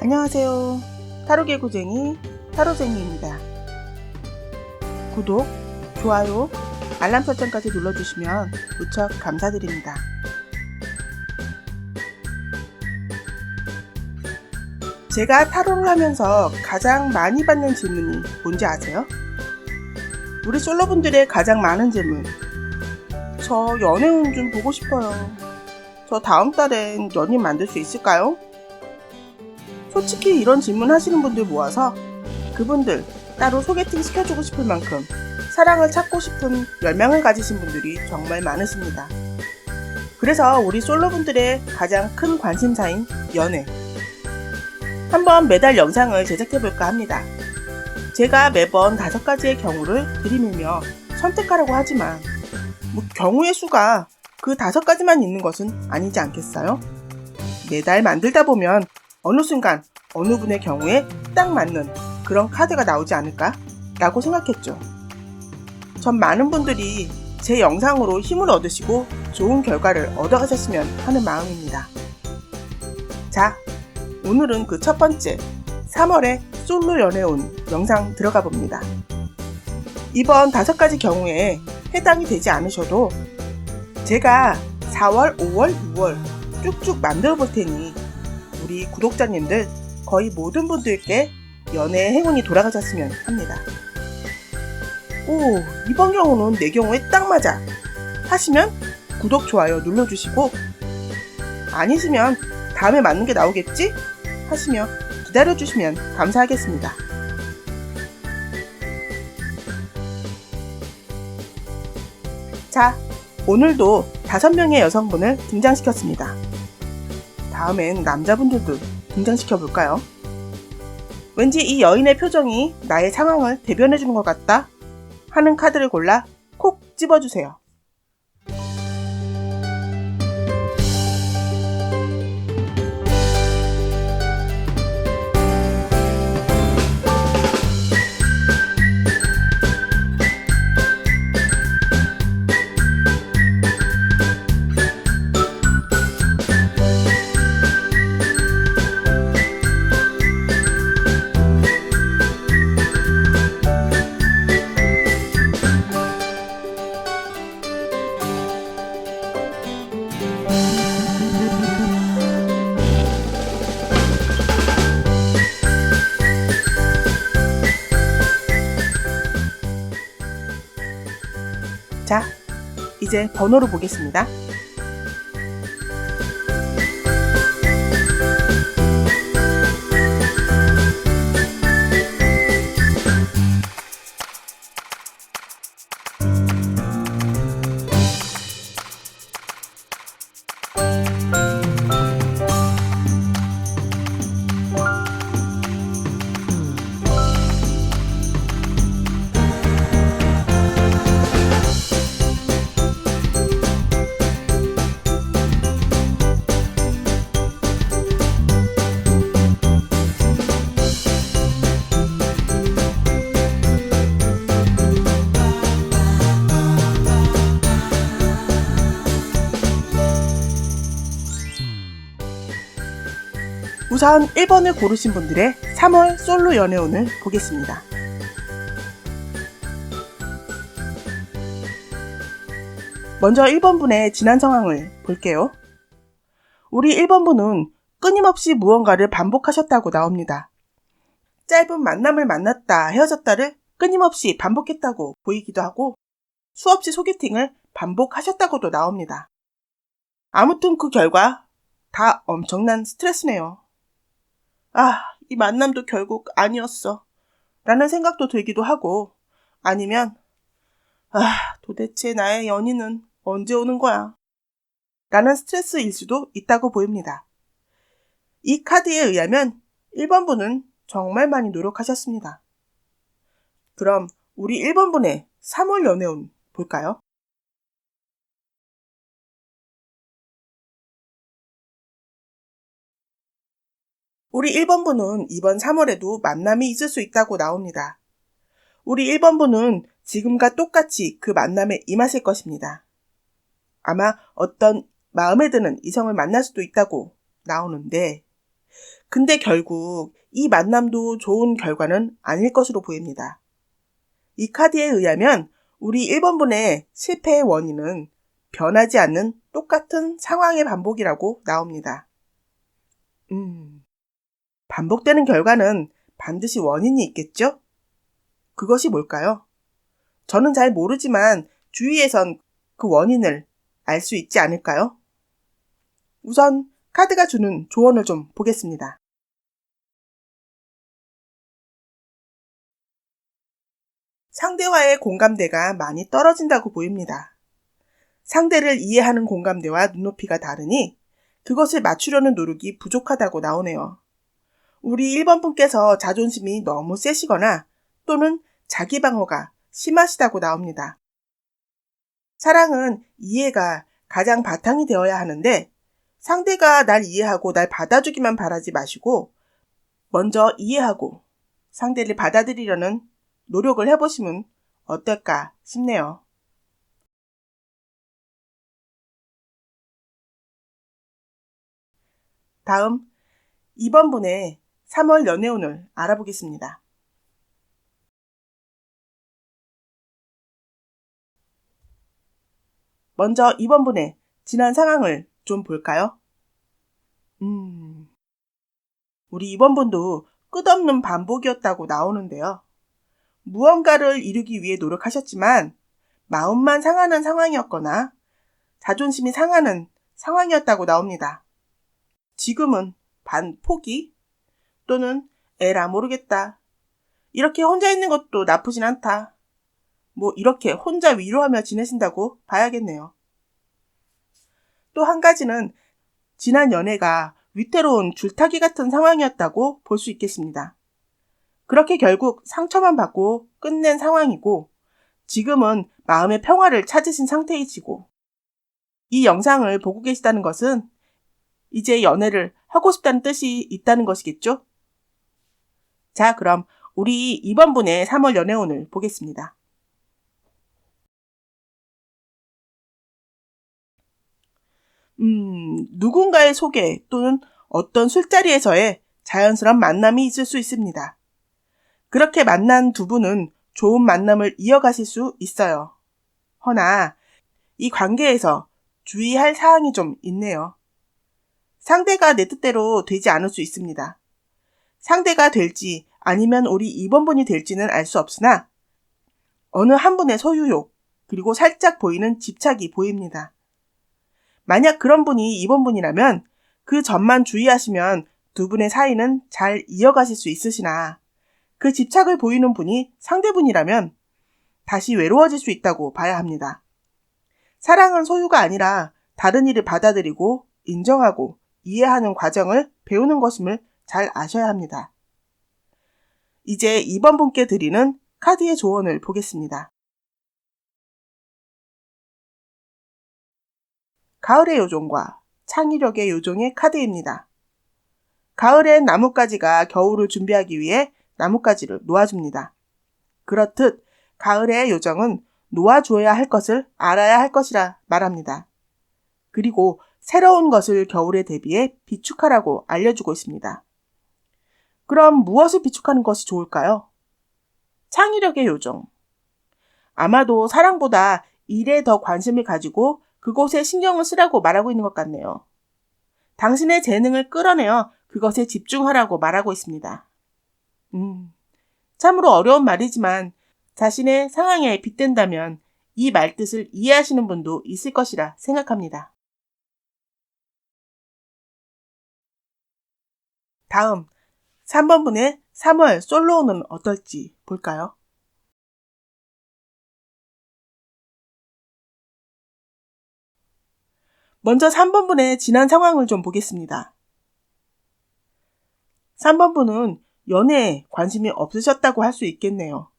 안녕하세요. 타로개구쟁이 타로쟁이입니다. 구독, 좋아요, 알람 설정까지 눌러주시면 무척 감사드립니다. 제가 타로를 하면서 가장 많이 받는 질문이 뭔지 아세요? 우리 솔로분들의 가장 많은 질문. 저 연애운 좀 보고 싶어요. 저 다음 달엔 연인 만들 수 있을까요? 솔직히 이런 질문 하시는 분들 모아서 그분들 따로 소개팅 시켜주고 싶을 만큼 사랑을 찾고 싶은 열망을 가지신 분들이 정말 많으십니다. 그래서 우리 솔로분들의 가장 큰 관심사인 연애. 한번 매달 영상을 제작해볼까 합니다. 제가 매번 5가지의 경우를 들이밀며 선택하라고 하지만 경우의 수가 그 5가지만 있는 것은 아니지 않겠어요? 매달 만들다 보면 어느 순간 어느 분의 경우에 딱 맞는 그런 카드가 나오지 않을까? 라고 생각했죠. 전 많은 분들이 제 영상으로 힘을 얻으시고 좋은 결과를 얻어가셨으면 하는 마음입니다. 자, 오늘은 그 첫 번째 3월에 솔로 연애운 영상 들어가 봅니다. 이번 5가지 경우에 해당이 되지 않으셔도 제가 4월, 5월, 6월 쭉쭉 만들어 볼 테니 우리 구독자님들 거의 모든 분들께 연애의 행운이 돌아가셨으면 합니다. 오, 이번 경우는 내 경우에 딱 맞아 하시면 구독, 좋아요 눌러주시고 아니시면 다음에 맞는 게 나오겠지? 하시며 기다려주시면 감사하겠습니다. 자, 오늘도 5명의 여성분을 등장시켰습니다. 다음엔 남자분들도 등장시켜볼까요? 왠지 이 여인의 표정이 나의 상황을 대변해주는 것 같다 하는 카드를 골라 콕 집어주세요. 자, 이제 번호를 보겠습니다. 우선 1번을 고르신 분들의 3월 솔로 연애운을 보겠습니다. 먼저 1번 분의 지난 상황을 볼게요. 우리 1번 분은 끊임없이 무언가를 반복하셨다고 나옵니다. 짧은 만남을 만났다 헤어졌다를 끊임없이 반복했다고 보이기도 하고 수없이 소개팅을 반복하셨다고도 나옵니다. 아무튼 그 결과 다 엄청난 스트레스네요. 아, 이 만남도 결국 아니었어 라는 생각도 들기도 하고 아니면 도대체 나의 연인은 언제 오는 거야 라는 스트레스일 수도 있다고 보입니다. 이 카드에 의하면 1번 분은 정말 많이 노력하셨습니다. 그럼 우리 1번 분의 3월 연애운 볼까요? 우리 1번 분은 이번 3월에도 만남이 있을 수 있다고 나옵니다. 우리 1번 분은 지금과 똑같이 그 만남에 임하실 것입니다. 아마 어떤 마음에 드는 이성을 만날 수도 있다고 나오는데 근데 결국 이 만남도 좋은 결과는 아닐 것으로 보입니다. 이 카드에 의하면 우리 1번분의 실패의 원인은 변하지 않는 똑같은 상황의 반복이라고 나옵니다. 반복되는 결과는 반드시 원인이 있겠죠? 그것이 뭘까요? 저는 잘 모르지만 주위에선 그 원인을 알 수 있지 않을까요? 우선 카드가 주는 조언을 좀 보겠습니다. 상대와의 공감대가 많이 떨어진다고 보입니다. 상대를 이해하는 공감대와 눈높이가 다르니 그것을 맞추려는 노력이 부족하다고 나오네요. 우리 1번 분께서 자존심이 너무 세시거나 또는 자기 방어가 심하시다고 나옵니다. 사랑은 이해가 가장 바탕이 되어야 하는데 상대가 날 이해하고 날 받아주기만 바라지 마시고 먼저 이해하고 상대를 받아들이려는 노력을 해보시면 어떨까 싶네요. 다음 2번 분의 3월 연애운을 알아보겠습니다. 먼저 2번 분의 지난 상황을 좀 볼까요? 우리 2번 분도 끝없는 반복이었다고 나오는데요. 무언가를 이루기 위해 노력하셨지만 마음만 상하는 상황이었거나 자존심이 상하는 상황이었다고 나옵니다. 지금은 반포기 또는 에라 모르겠다. 이렇게 혼자 있는 것도 나쁘진 않다. 이렇게 혼자 위로하며 지내신다고 봐야겠네요. 또 한 가지는 지난 연애가 위태로운 줄타기 같은 상황이었다고 볼 수 있겠습니다. 그렇게 결국 상처만 받고 끝낸 상황이고 지금은 마음의 평화를 찾으신 상태이시고 이 영상을 보고 계시다는 것은 이제 연애를 하고 싶다는 뜻이 있다는 것이겠죠? 자, 그럼 우리 2번 분의 3월 연애운을 보겠습니다. 누군가의 소개 또는 어떤 술자리에서의 자연스러운 만남이 있을 수 있습니다. 그렇게 만난 두 분은 좋은 만남을 이어가실 수 있어요. 허나 이 관계에서 주의할 사항이 좀 있네요. 상대가 내 뜻대로 되지 않을 수 있습니다. 상대가 될지 아니면 우리 2번 분이 될지는 알 수 없으나 어느 한 분의 소유욕 그리고 살짝 보이는 집착이 보입니다. 만약 그런 분이 2번 분이라면 그 점만 주의하시면 두 분의 사이는 잘 이어가실 수 있으시나 그 집착을 보이는 분이 상대분이라면 다시 외로워질 수 있다고 봐야 합니다. 사랑은 소유가 아니라 다른 이를 받아들이고 인정하고 이해하는 과정을 배우는 것임을 잘 아셔야 합니다. 이제 2번 분께 드리는 카드의 조언을 보겠습니다. 가을의 요정과 창의력의 요정의 카드입니다. 가을엔 나뭇가지가 겨울을 준비하기 위해 나뭇가지를 놓아줍니다. 그렇듯 가을의 요정은 놓아줘야 할 것을 알아야 할 것이라 말합니다. 그리고 새로운 것을 겨울에 대비해 비축하라고 알려주고 있습니다. 그럼 무엇을 비축하는 것이 좋을까요? 창의력의 요정. 아마도 사랑보다 일에 더 관심을 가지고 그곳에 신경을 쓰라고 말하고 있는 것 같네요. 당신의 재능을 끌어내어 그것에 집중하라고 말하고 있습니다. 참으로 어려운 말이지만 자신의 상황에 빗댄다면 이 말뜻을 이해하시는 분도 있을 것이라 생각합니다. 다음 3번 분의 3월 솔로운은 어떨지 볼까요? 먼저 3번 분의 지난 상황을 좀 보겠습니다. 3번 분은 연애에 관심이 없으셨다고 할 수 있겠네요.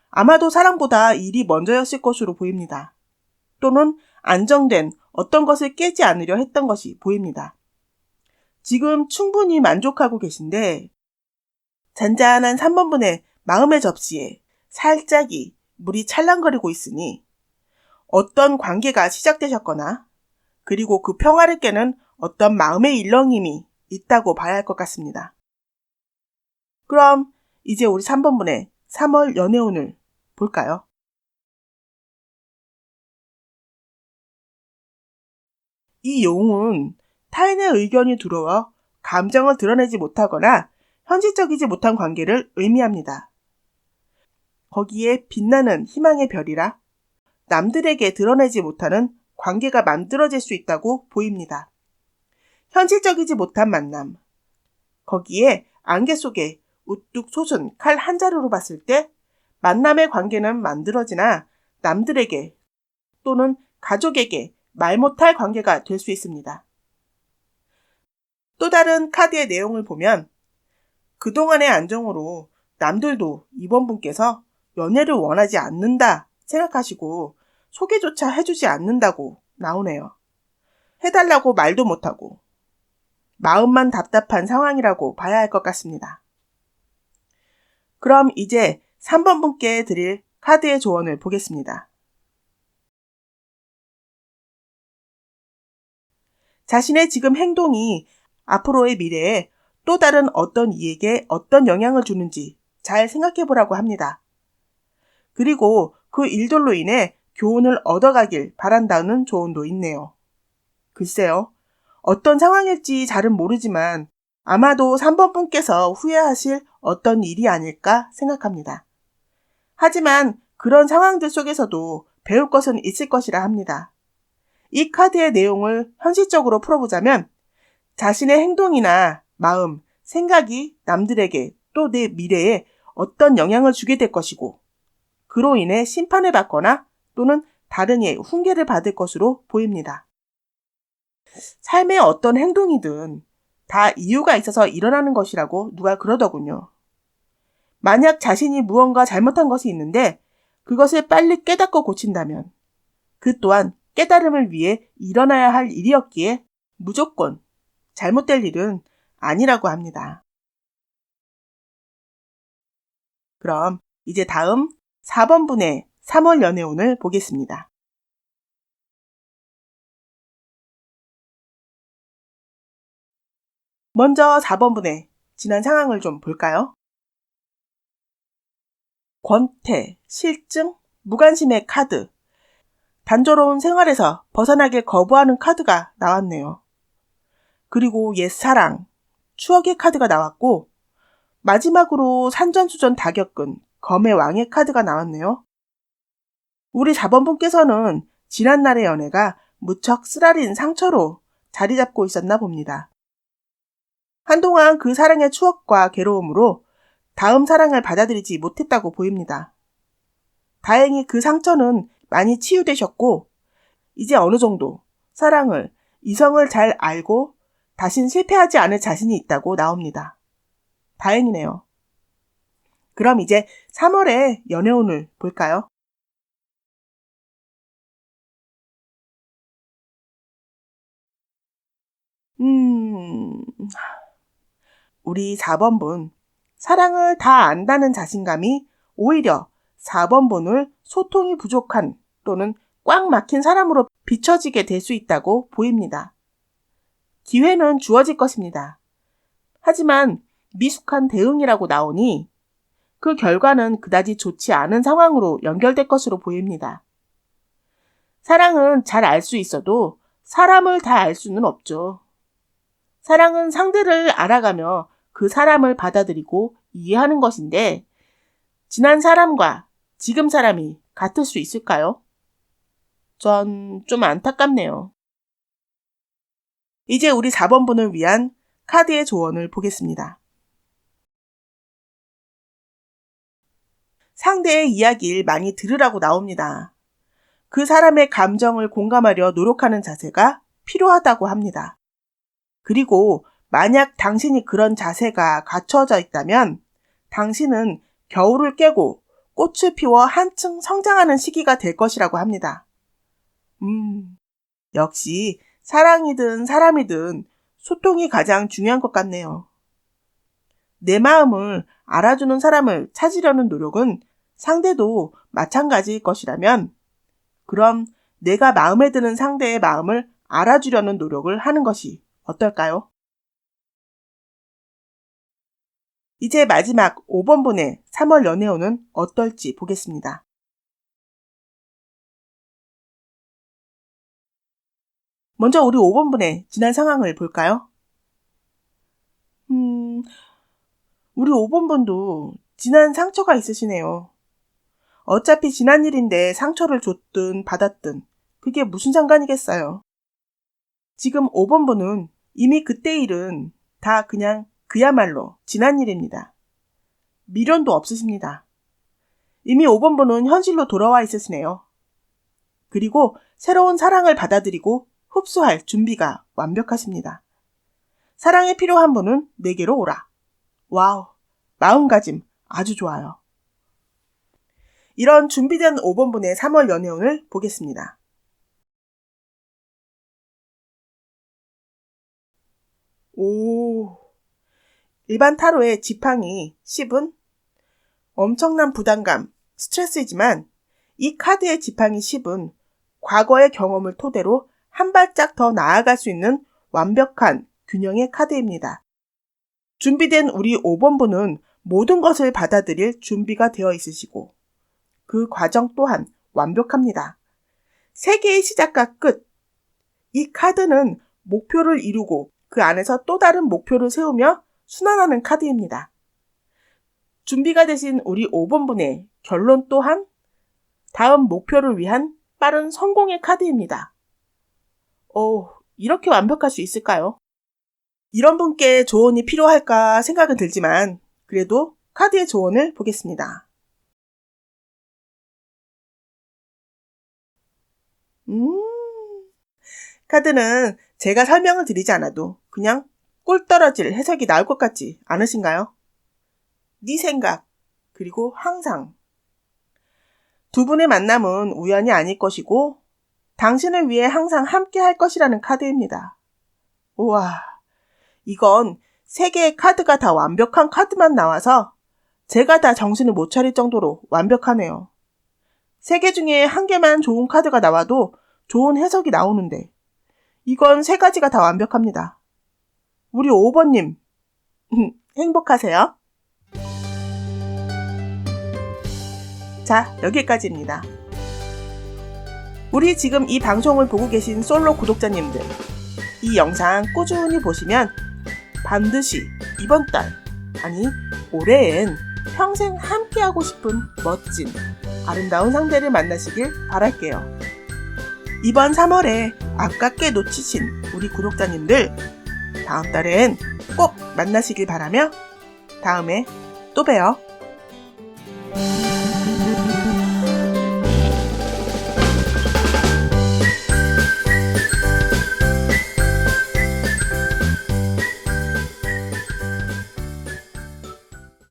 아마도 사랑보다 일이 먼저였을 것으로 보입니다. 또는 안정된 어떤 것을 깨지 않으려 했던 것이 보입니다. 지금 충분히 만족하고 계신데 잔잔한 3번 분의 마음의 접시에 살짝이 물이 찰랑거리고 있으니 어떤 관계가 시작되셨거나 그리고 그 평화를 깨는 어떤 마음의 일렁임이 있다고 봐야 할 것 같습니다. 그럼 이제 우리 3번분의 3월 연애운을 볼까요? 이 용은 타인의 의견이 두려워 감정을 드러내지 못하거나 현실적이지 못한 관계를 의미합니다. 거기에 빛나는 희망의 별이라 남들에게 드러내지 못하는 관계가 만들어질 수 있다고 보입니다. 현실적이지 못한 만남. 거기에 안개 속에 우뚝 솟은 칼 한 자루로 봤을 때 만남의 관계는 만들어지나 남들에게 또는 가족에게 말 못할 관계가 될 수 있습니다. 또 다른 카드의 내용을 보면 그동안의 안정으로 남들도 이번 분께서 연애를 원하지 않는다 생각하시고 소개조차 해주지 않는다고 나오네요. 해달라고 말도 못하고 마음만 답답한 상황이라고 봐야 할 것 같습니다. 그럼 이제 3번 분께 드릴 카드의 조언을 보겠습니다. 자신의 지금 행동이 앞으로의 미래에 또 다른 어떤 이에게 어떤 영향을 주는지 잘 생각해 보라고 합니다. 그리고 그 일들로 인해 교훈을 얻어가길 바란다는 조언도 있네요. 글쎄요, 어떤 상황일지 잘은 모르지만 아마도 3번 분께서 후회하실 어떤 일이 아닐까 생각합니다. 하지만 그런 상황들 속에서도 배울 것은 있을 것이라 합니다. 이 카드의 내용을 현실적으로 풀어보자면 자신의 행동이나 마음, 생각이 남들에게 또 내 미래에 어떤 영향을 주게 될 것이고 그로 인해 심판을 받거나 또는 다른 이의 훈계를 받을 것으로 보입니다. 삶의 어떤 행동이든 다 이유가 있어서 일어나는 것이라고 누가 그러더군요. 만약 자신이 무언가 잘못한 것이 있는데 그것을 빨리 깨닫고 고친다면 그 또한 깨달음을 위해 일어나야 할 일이었기에 무조건 잘못될 일은 아니라고 합니다. 그럼 이제 다음 4번분의 3월 연애운을 보겠습니다. 먼저 4번분의 지난 상황을 좀 볼까요? 권태, 실증, 무관심의 카드, 단조로운 생활에서 벗어나길 거부하는 카드가 나왔네요. 그리고 옛사랑, 추억의 카드가 나왔고 마지막으로 산전수전 다 겪은 검의 왕의 카드가 나왔네요. 우리 4번분께서는 지난날의 연애가 무척 쓰라린 상처로 자리 잡고 있었나 봅니다. 한동안 그 사랑의 추억과 괴로움으로 다음 사랑을 받아들이지 못했다고 보입니다. 다행히 그 상처는 많이 치유되셨고 이제 어느 정도 사랑을, 이성을 잘 알고 다신 실패하지 않을 자신이 있다고 나옵니다. 다행이네요. 그럼 이제 3월의 연애운을 볼까요? 우리 4번분, 사랑을 다 안다는 자신감이 오히려 4번분을 소통이 부족한 또는 꽉 막힌 사람으로 비춰지게 될 수 있다고 보입니다. 기회는 주어질 것입니다. 하지만 미숙한 대응이라고 나오니 그 결과는 그다지 좋지 않은 상황으로 연결될 것으로 보입니다. 사랑은 잘 알 수 있어도 사람을 다 알 수는 없죠. 사랑은 상대를 알아가며 그 사람을 받아들이고 이해하는 것인데 지난 사람과 지금 사람이 같을 수 있을까요? 전 좀 안타깝네요. 이제 우리 4번분을 위한 카드의 조언을 보겠습니다. 상대의 이야기를 많이 들으라고 나옵니다. 그 사람의 감정을 공감하려 노력하는 자세가 필요하다고 합니다. 그리고 만약 당신이 그런 자세가 갖춰져 있다면 당신은 겨울을 깨고 꽃을 피워 한층 성장하는 시기가 될 것이라고 합니다. 역시 사랑이든 사람이든 소통이 가장 중요한 것 같네요. 내 마음을 알아주는 사람을 찾으려는 노력은 상대도 마찬가지일 것이라면 그럼 내가 마음에 드는 상대의 마음을 알아주려는 노력을 하는 것이 어떨까요? 이제 마지막 5번분의 3월 연애운은 어떨지 보겠습니다. 먼저 우리 5번분의 지난 상황을 볼까요? 우리 5번분도 지난 상처가 있으시네요. 어차피 지난 일인데 상처를 줬든 받았든 그게 무슨 상관이겠어요. 지금 5번분은 이미 그때 일은 다 그냥 그야말로 지난 일입니다. 미련도 없으십니다. 이미 5번분은 현실로 돌아와 있으시네요. 그리고 새로운 사랑을 받아들이고 흡수할 준비가 완벽하십니다. 사랑이 필요한 분은 내게로 오라. 와우, 마음가짐 아주 좋아요. 이런 준비된 5번분의 3월 연애운을 보겠습니다. 오, 일반 타로의 지팡이 10은 엄청난 부담감, 스트레스이지만 이 카드의 지팡이 10은 과거의 경험을 토대로 한 발짝 더 나아갈 수 있는 완벽한 균형의 카드입니다. 준비된 우리 5번분은 모든 것을 받아들일 준비가 되어 있으시고 그 과정 또한 완벽합니다. 세계의 시작과 끝. 이 카드는 목표를 이루고 그 안에서 또 다른 목표를 세우며 순환하는 카드입니다. 준비가 되신 우리 5번분의 결론 또한 다음 목표를 위한 빠른 성공의 카드입니다. 이렇게 완벽할 수 있을까요? 이런 분께 조언이 필요할까 생각은 들지만 그래도 카드의 조언을 보겠습니다. 카드는 제가 설명을 드리지 않아도 그냥 꿀 떨어질 해석이 나올 것 같지 않으신가요? 네 생각, 그리고 항상. 두 분의 만남은 우연이 아닐 것이고 당신을 위해 항상 함께 할 것이라는 카드입니다. 우와, 이건 세 개의 카드가 다 완벽한 카드만 나와서 제가 다 정신을 못 차릴 정도로 완벽하네요. 세 개 중에 한 개만 좋은 카드가 나와도 좋은 해석이 나오는데 이건 세 가지가 다 완벽합니다. 우리 5번님 행복하세요? 자, 여기까지입니다. 우리 지금 이 방송을 보고 계신 솔로 구독자님들, 이 영상 꾸준히 보시면 반드시 이번 달, 아니 올해엔 평생 함께하고 싶은 멋진 아름다운 상대를 만나시길 바랄게요. 이번 3월에 아깝게 놓치신 우리 구독자님들, 다음 달엔 꼭 만나시길 바라며 다음에 또 봬요.